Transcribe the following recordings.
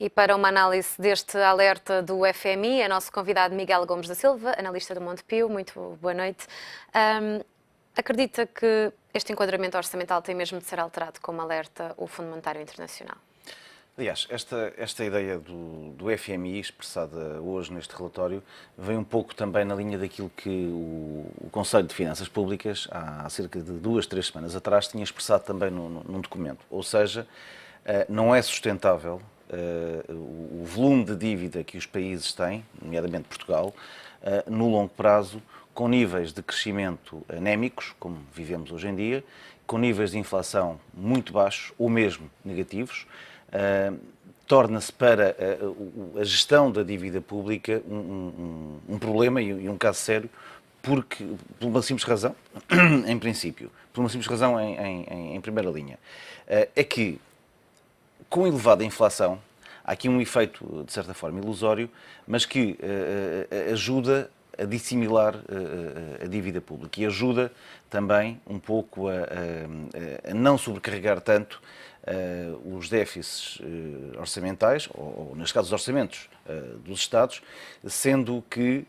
E para uma análise deste alerta do FMI, é nosso convidado Miguel Gomes da Silva, analista do Montepio. Muito boa noite. Acredita que este enquadramento orçamental tem mesmo de ser alterado, como alerta o Fundo Monetário Internacional? Aliás, esta ideia do FMI, expressada hoje neste relatório, vem um pouco também na linha daquilo que o Conselho de Finanças Públicas, há cerca de 2, 3 semanas atrás, tinha expressado também num documento. Ou seja, não é sustentável o volume de dívida que os países têm, nomeadamente Portugal, no longo prazo, com níveis de crescimento anémicos, como vivemos hoje em dia, com níveis de inflação muito baixos ou mesmo negativos. Torna-se para a gestão da dívida pública um problema e um caso sério, porque, por uma simples razão, em princípio, por uma simples razão em primeira linha, é que, com elevada inflação, há aqui um efeito, de certa forma, ilusório, mas que ajuda a dissimilar a dívida pública e ajuda também um pouco a não sobrecarregar tanto os déficits orçamentais, ou neste caso os orçamentos dos Estados, sendo que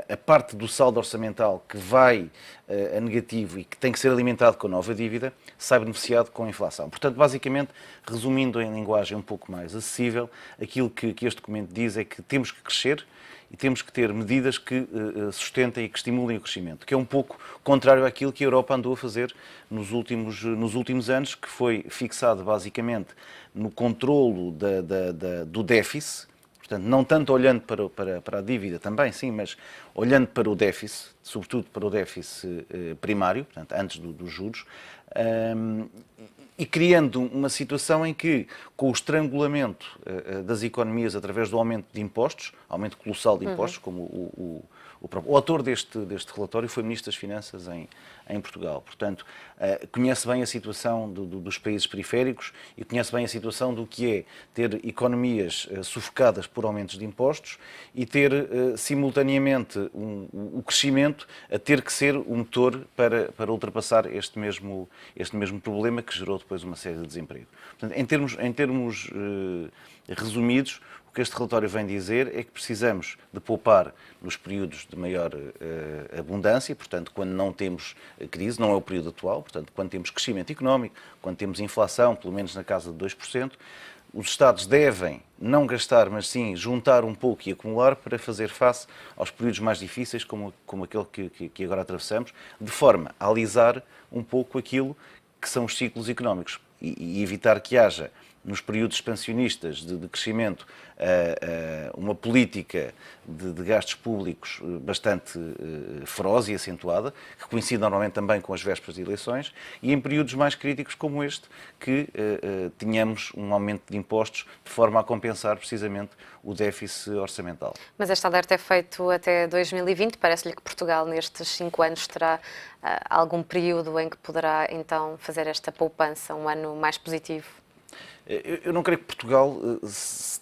a parte do saldo orçamental que vai a negativo e que tem que ser alimentado com a nova dívida, sai beneficiado com a inflação. Portanto, basicamente, resumindo em linguagem um pouco mais acessível, aquilo que este documento diz é que temos que crescer e temos que ter medidas que sustentem e que estimulem o crescimento, que é um pouco contrário àquilo que a Europa andou a fazer nos últimos anos, que foi fixado basicamente no controlo do déficit, portanto, não tanto olhando para a dívida também, sim, mas olhando para o déficit, sobretudo para o déficit primário, portanto, antes dos juros, e criando uma situação em que, com o estrangulamento das economias através do aumento de impostos, aumento colossal de impostos, como o autor deste relatório foi Ministro das Finanças em Portugal. Portanto, conhece bem a situação dos países periféricos e conhece bem a situação do que é ter economias sufocadas por aumentos de impostos e ter, simultaneamente, o crescimento a ter que ser o motor para ultrapassar este mesmo problema que gerou depois uma série de desemprego. Portanto, em termos resumidos, o que este relatório vem dizer é que precisamos de poupar nos períodos de maior abundância, portanto, quando não temos crise, não é o período atual, portanto, quando temos crescimento económico, quando temos inflação, pelo menos na casa de 2%, os Estados devem não gastar, mas sim juntar um pouco e acumular para fazer face aos períodos mais difíceis, como aquele que agora atravessamos, de forma a alisar um pouco aquilo que são os ciclos económicos e evitar que haja, nos períodos expansionistas de crescimento, uma política de gastos públicos bastante feroz e acentuada, que coincide normalmente também com as vésperas de eleições, e em períodos mais críticos como este, que tenhamos um aumento de impostos de forma a compensar precisamente o déficit orçamental. Mas este alerta é feito até 2020. Parece-lhe que Portugal, nestes 5 anos, terá algum período em que poderá, então, fazer esta poupança, um ano mais positivo? Eu não creio que Portugal,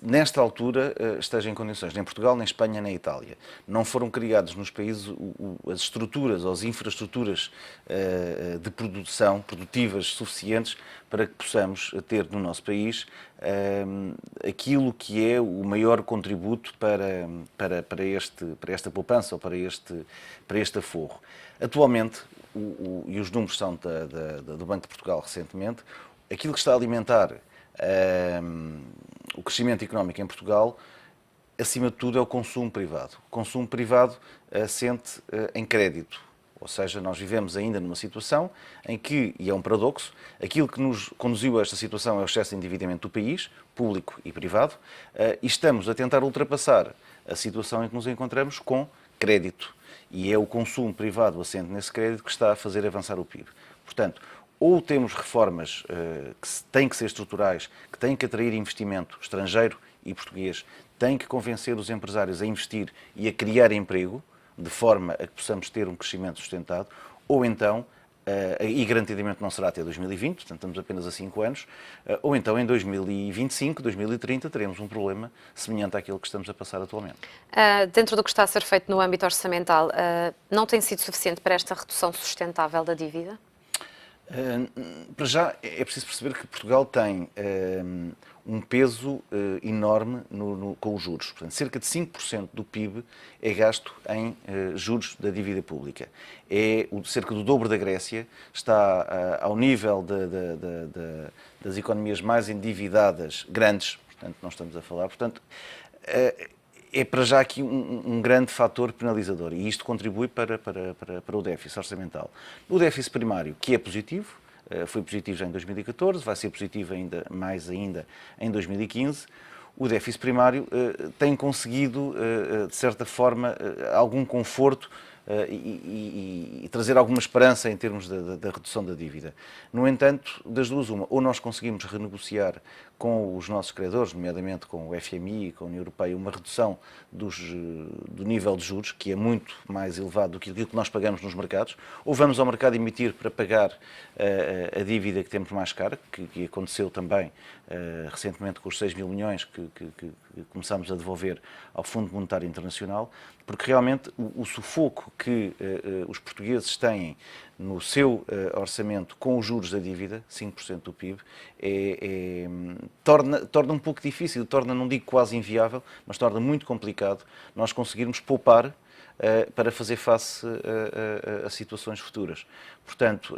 nesta altura, esteja em condições, nem Portugal, nem Espanha, nem Itália. Não foram criados nos países as estruturas ou as infraestruturas de produção, produtivas suficientes para que possamos ter no nosso país aquilo que é o maior contributo para esta poupança ou para este aforro. Atualmente, e os números são do Banco de Portugal recentemente, aquilo que está a alimentar o crescimento económico em Portugal, acima de tudo, é o consumo privado. O consumo privado assente em crédito. Ou seja, nós vivemos ainda numa situação em que, e é um paradoxo, aquilo que nos conduziu a esta situação é o excesso de endividamento do país, público e privado, e estamos a tentar ultrapassar a situação em que nos encontramos com crédito. E é o consumo privado assente nesse crédito que está a fazer avançar o PIB. Portanto, ou temos reformas que têm que ser estruturais, que têm que atrair investimento estrangeiro e português, têm que convencer os empresários a investir e a criar emprego, de forma a que possamos ter um crescimento sustentado, ou então, e garantidamente não será até 2020, portanto estamos apenas a 5 anos, ou então em 2025, 2030, teremos um problema semelhante àquele que estamos a passar atualmente. Dentro do que está a ser feito no âmbito orçamental, não tem sido suficiente para esta redução sustentável da dívida? Para já é preciso perceber que Portugal tem um peso enorme com os juros. Portanto, cerca de 5% do PIB é gasto em juros da dívida pública. É cerca do dobro da Grécia, está ao nível das economias mais endividadas, grandes, portanto, não estamos a falar. Portanto, é para já aqui um grande fator penalizador e isto contribui para o déficit orçamental. O déficit primário, que é positivo, foi positivo já em 2014, vai ser positivo mais ainda em 2015. O déficit primário tem conseguido, de certa forma, algum conforto e trazer alguma esperança em termos da redução da dívida. No entanto, das duas uma, ou nós conseguimos renegociar com os nossos credores, nomeadamente com o FMI e com a União Europeia, uma redução do nível de juros, que é muito mais elevado do que aquilo que nós pagamos nos mercados, ou vamos ao mercado emitir para pagar a dívida que temos mais cara, que aconteceu também recentemente com os 6 mil milhões que começámos a devolver ao Fundo Monetário Internacional, porque realmente o sufoco que os portugueses têm no seu orçamento com os juros da dívida, 5% do PIB, torna um pouco difícil, não digo quase inviável, mas torna muito complicado nós conseguirmos poupar para fazer face a situações futuras. Portanto,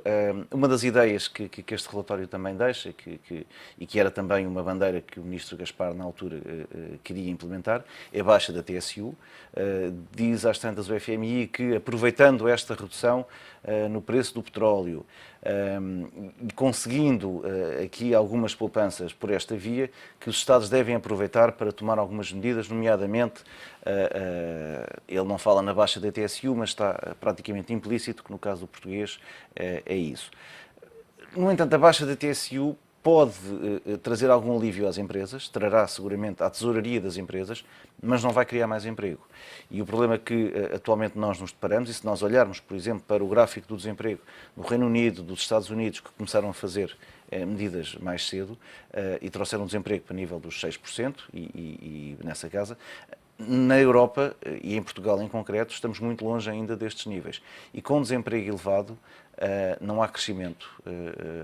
uma das ideias que este relatório também deixa, e que era também uma bandeira que o Ministro Gaspar, na altura, queria implementar, é a baixa da TSU. Diz às tantas o FMI que, aproveitando esta redução no preço do petróleo e conseguindo aqui algumas poupanças por esta via, que os Estados devem aproveitar para tomar algumas medidas, nomeadamente, ele não fala na baixa da TSU, mas está praticamente implícito que no caso do português é isso. No entanto, a baixa da TSU pode trazer algum alívio às empresas, trará seguramente à tesouraria das empresas, mas não vai criar mais emprego. E o problema que atualmente nós nos deparamos, e se nós olharmos, por exemplo, para o gráfico do desemprego no Reino Unido, dos Estados Unidos, que começaram a fazer medidas mais cedo e trouxeram o desemprego para o nível dos 6% e nessa casa, na Europa e em Portugal em concreto estamos muito longe ainda destes níveis. E com desemprego elevado não há crescimento,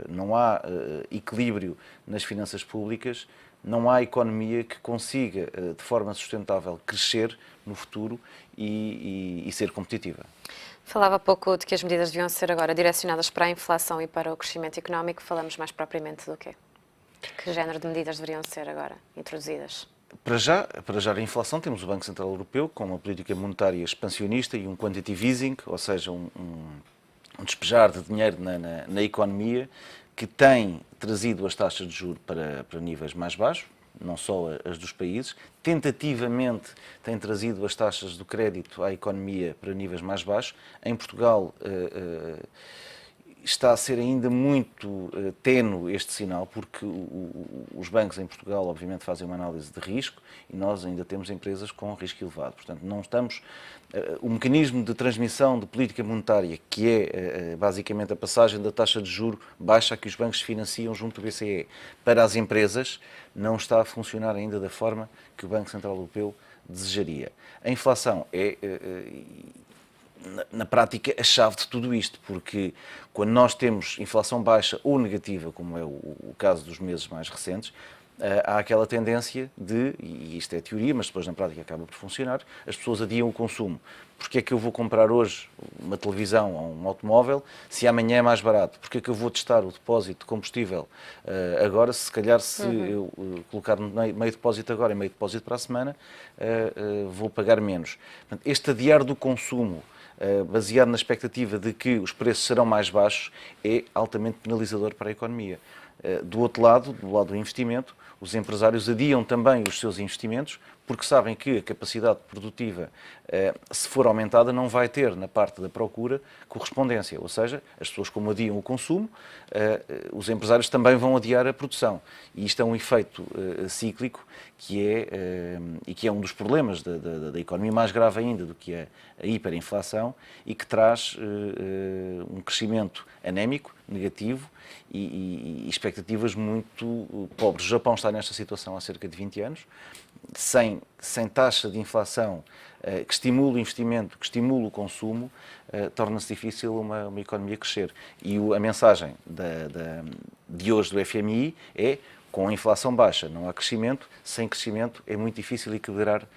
não há equilíbrio nas finanças públicas, não há economia que consiga de forma sustentável crescer no futuro e ser competitiva. Falava há pouco de que as medidas deviam ser agora direcionadas para a inflação e para o crescimento económico. Falamos mais propriamente do quê? Que género de medidas deveriam ser agora introduzidas? Para já a inflação, temos o Banco Central Europeu com uma política monetária expansionista e um quantitative easing, ou seja, um despejar de dinheiro na economia, que tem trazido as taxas de juros para níveis mais baixos, não só as dos países, tentativamente tem trazido as taxas do crédito à economia para níveis mais baixos. Em Portugal está a ser ainda muito ténue este sinal, porque os bancos em Portugal, obviamente, fazem uma análise de risco e nós ainda temos empresas com risco elevado. Portanto, não estamos... O mecanismo de transmissão de política monetária, que é basicamente a passagem da taxa de juro baixa que os bancos financiam junto do BCE para as empresas, não está a funcionar ainda da forma que o Banco Central Europeu desejaria. A inflação é... na prática, a chave de tudo isto, porque quando nós temos inflação baixa ou negativa, como é o caso dos meses mais recentes, há aquela tendência e isto é teoria, mas depois na prática acaba por funcionar, as pessoas adiam o consumo. Porque é que eu vou comprar hoje uma televisão ou um automóvel se amanhã é mais barato? Porque é que eu vou testar o depósito de combustível agora, se calhar se eu colocar meio depósito agora e meio depósito para a semana, vou pagar menos. Portanto, este adiar do consumo, baseado na expectativa de que os preços serão mais baixos, é altamente penalizador para a economia. Do outro lado, do lado do investimento, os empresários adiam também os seus investimentos porque sabem que a capacidade produtiva, se for aumentada, não vai ter na parte da procura correspondência. Ou seja, as pessoas como adiam o consumo, os empresários também vão adiar a produção. E isto é um efeito cíclico que é um dos problemas da economia, mais grave ainda do que a hiperinflação, e que traz um crescimento anémico, negativo e expectativas muito pobres. O Japão está nesta situação há cerca de 20 anos, sem taxa de inflação que estimule o investimento, que estimule o consumo, torna-se difícil uma economia crescer. E a mensagem de hoje do FMI é: com a inflação baixa não há crescimento, sem crescimento é muito difícil equilibrar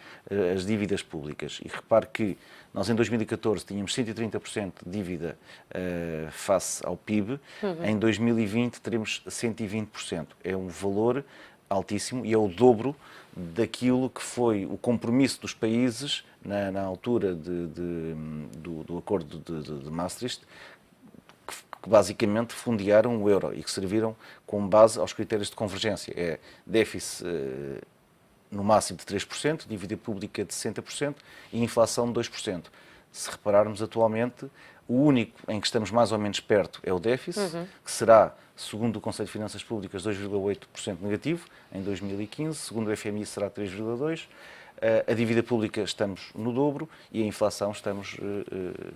as dívidas públicas. E repare que nós em 2014 tínhamos 130% de dívida face ao PIB, em 2020 teremos 120%. É um valor altíssimo e é o dobro daquilo que foi o compromisso dos países na altura do acordo de Maastricht, que basicamente fundearam o euro e que serviram como base aos critérios de convergência. É déficit no máximo de 3%, dívida pública de 60% e inflação de 2%. Se repararmos atualmente, o único em que estamos mais ou menos perto é o déficit, que será, segundo o Conselho de Finanças Públicas, 2,8% negativo em 2015, segundo o FMI será 3,2%. A dívida pública estamos no dobro e a inflação estamos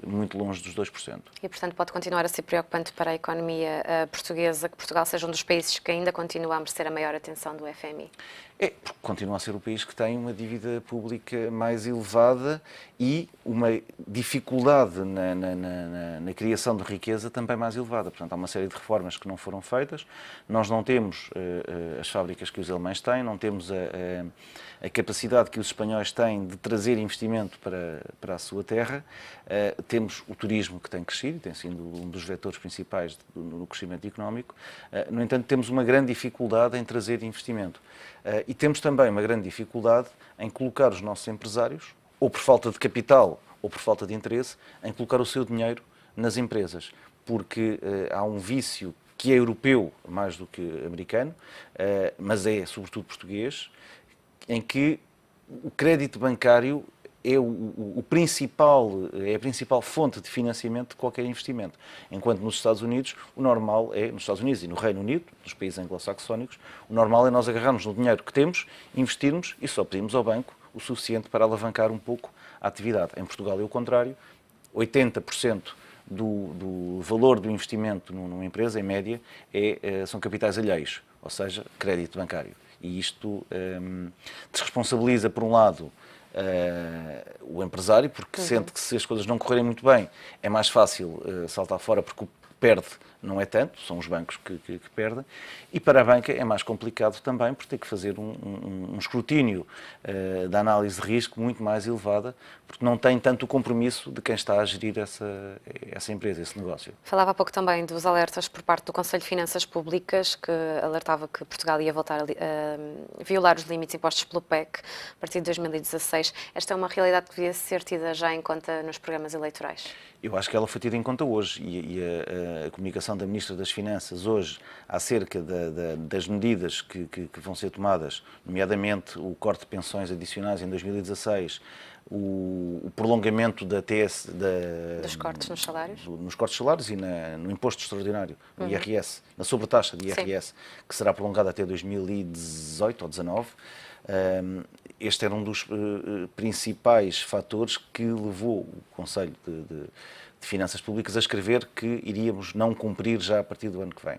muito longe dos 2%. E, portanto, pode continuar a ser preocupante para a economia portuguesa que Portugal seja um dos países que ainda continua a merecer a maior atenção do FMI? Porque continua a ser o país que tem uma dívida pública mais elevada e uma dificuldade na criação de riqueza também mais elevada. Portanto, há uma série de reformas que não foram feitas. Nós não temos as fábricas que os alemães têm, não temos a capacidade que os espanhóis têm de trazer investimento para a sua terra. Temos o turismo que tem crescido, tem sido um dos vetores principais no crescimento económico. No entanto, temos uma grande dificuldade em trazer investimento. E temos também uma grande dificuldade em colocar os nossos empresários, ou por falta de capital, ou por falta de interesse, em colocar o seu dinheiro nas empresas. Porque há um vício que é europeu mais do que americano, mas é sobretudo português, em que o crédito bancário é a principal fonte de financiamento de qualquer investimento. Enquanto nos Estados Unidos, o normal é, nos Estados Unidos e no Reino Unido, nos países anglo-saxónicos, o normal é nós agarrarmos no dinheiro que temos, investirmos e só pedimos ao banco o suficiente para alavancar um pouco a atividade. Em Portugal é o contrário, 80% do valor do investimento numa empresa, em média, são capitais alheios, ou seja, crédito bancário. E isto desresponsabiliza, por um lado, o empresário, porque sente que se as coisas não correrem muito bem, é mais fácil saltar fora, porque o perde não é tanto, são os bancos que perdem, e para a banca é mais complicado também, porque tem que fazer um escrutínio da análise de risco muito mais elevada, porque não tem tanto o compromisso de quem está a gerir essa empresa, esse negócio. Falava há pouco também dos alertas por parte do Conselho de Finanças Públicas, que alertava que Portugal ia voltar a violar os limites impostos pelo PEC a partir de 2016. Esta é uma realidade que devia ser tida já em conta nos programas eleitorais? Eu acho que ela foi tida em conta hoje e a comunicação da Ministra das Finanças hoje acerca das medidas que vão ser tomadas, nomeadamente o corte de pensões adicionais em 2016, o prolongamento da TS... Dos cortes nos salários? Nos cortes de salários e no imposto extraordinário, no IRS, na sobretaxa de IRS, sim, que será prolongada até 2018 ou 2019. Este era um dos principais fatores que levou o Conselho de Finanças Públicas a escrever que iríamos não cumprir já a partir do ano que vem.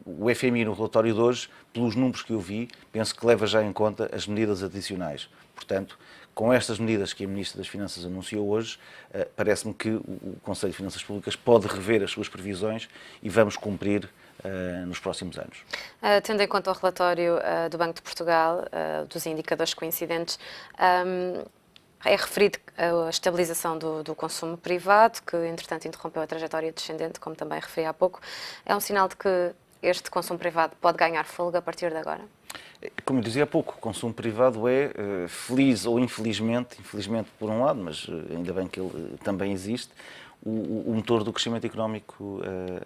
O FMI, no relatório de hoje, pelos números que eu vi, penso que leva já em conta as medidas adicionais. Portanto, com estas medidas que a Ministra das Finanças anunciou hoje, parece-me que o Conselho de Finanças Públicas pode rever as suas previsões e vamos cumprir nos próximos anos. Tendo em conta o relatório do Banco de Portugal, dos indicadores coincidentes, é referido a estabilização do consumo privado, que entretanto interrompeu a trajetória descendente, como também referi há pouco. É um sinal de que este consumo privado pode ganhar fôlego a partir de agora? Como eu dizia há pouco, o consumo privado é, feliz ou infelizmente por um lado, mas ainda bem que ele também existe, o motor do crescimento económico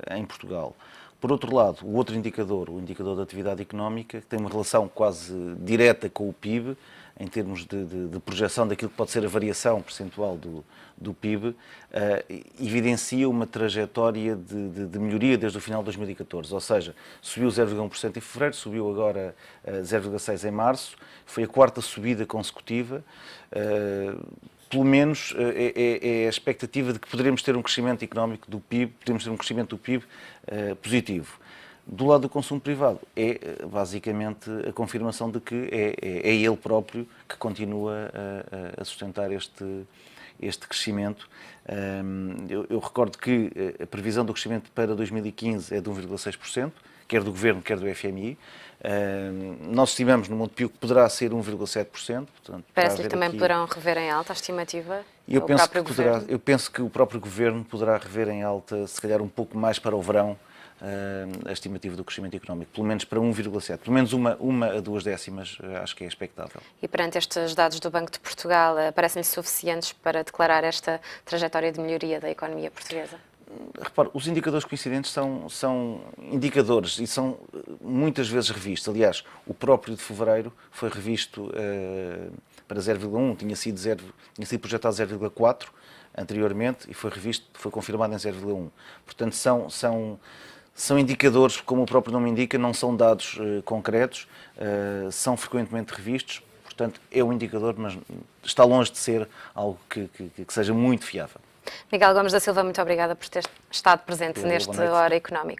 em Portugal. Por outro lado, o outro indicador, o indicador da atividade económica, que tem uma relação quase direta com o PIB, em termos de projeção daquilo que pode ser a variação percentual do PIB, evidencia uma trajetória de melhoria desde o final de 2014, ou seja, subiu 0,1% em fevereiro, subiu agora 0,6% em março, foi a quarta subida consecutiva, pelo menos é a expectativa de que poderemos ter um crescimento económico do PIB, podemos ter um crescimento do PIB positivo. Do lado do consumo privado, é basicamente a confirmação de que é ele próprio que continua a sustentar este crescimento. Eu recordo que a previsão do crescimento para 2015 é de 1,6%, quer do Governo, quer do FMI. Nós estimamos no Montepio que poderá ser 1,7%. Parece-lhe que também poderão rever em alta a estimativa? Eu penso que o próprio Governo poderá rever em alta, se calhar um pouco mais para o verão, a estimativa do crescimento económico, pelo menos para 1,7%. Pelo menos uma a 2 décimas, acho que é expectável. E perante estes dados do Banco de Portugal, parecem-lhe suficientes para declarar esta trajetória de melhoria da economia portuguesa? Repare, os indicadores coincidentes são indicadores e são muitas vezes revistos. Aliás, o próprio de fevereiro foi revisto para 0,1, tinha sido projetado 0,4 anteriormente e foi revisto, foi confirmado em 0,1. Portanto, são indicadores, como o próprio nome indica, não são dados concretos, são frequentemente revistos. Portanto, é um indicador, mas está longe de ser algo que seja muito fiável. Miguel Gomes da Silva, muito obrigada por ter estado presente neste Hora Económico.